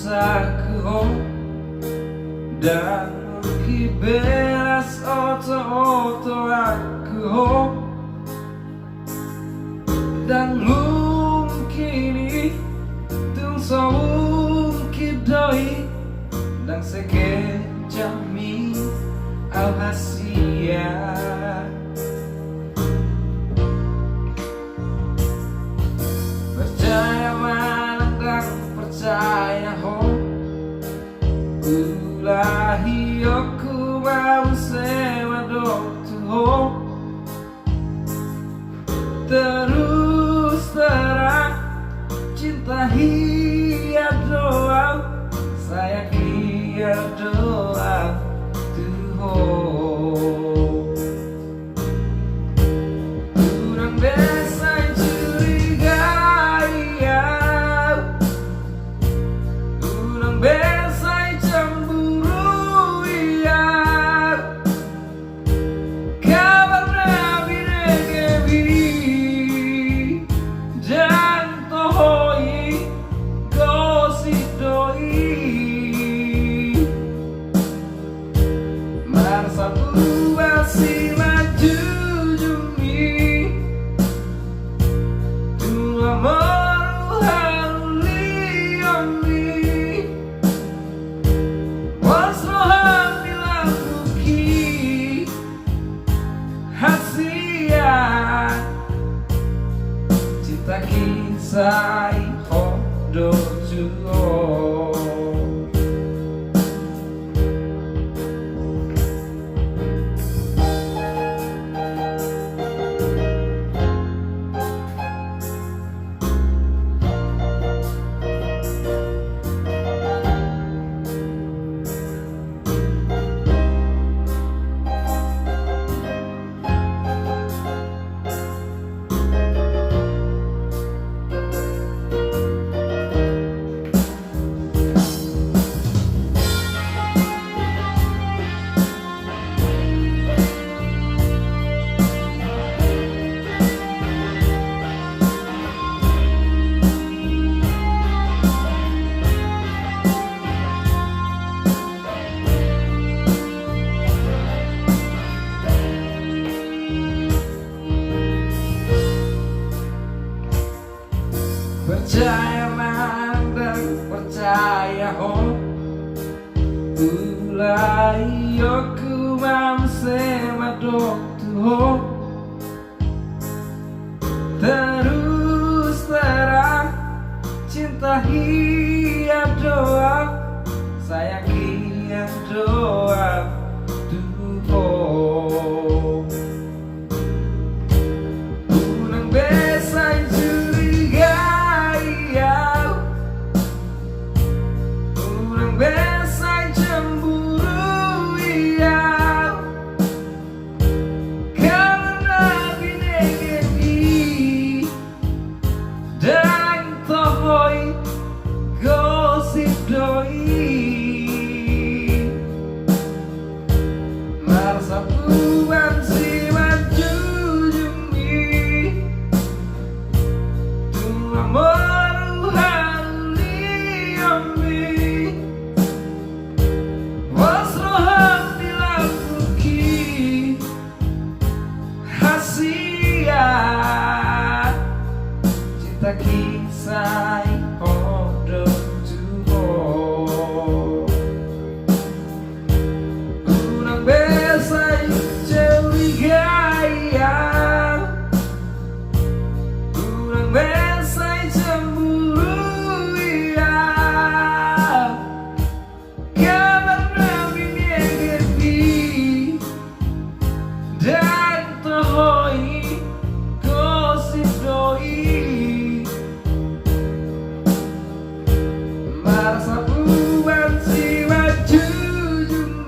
saku dan kiberas oto aku dan mungkini tung kidoi dan sekejami hasian. Percaya manang percaya ho Ulahionku muse mandok ho terus terang cinta hian doang sayang hian doang Unang besai curigai Unang besai cemburui Kabar binege dan tohoi gosip doi simanjujung hasian cinta kisah hodo juo. Percaya mandang percaya ho Ulahionku muse mandok ho terus terang cinta hian doang sayang hian doang tuh Unang besai besai cemburui karena binege dan tohoi gosip doi merasa uban simanjujung Tung cinta kisah hodo juo Unang besai curigai Unang besai cemburui Kabar binege dan tohoi gosip doi merasa uban simanjujung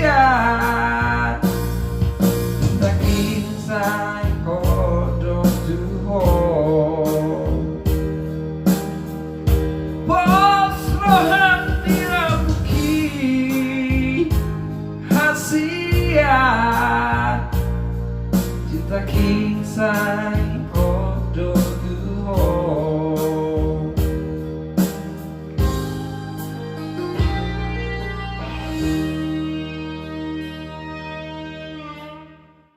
hasian cinta kisah hodo juo Bos rohan inside kodo tuho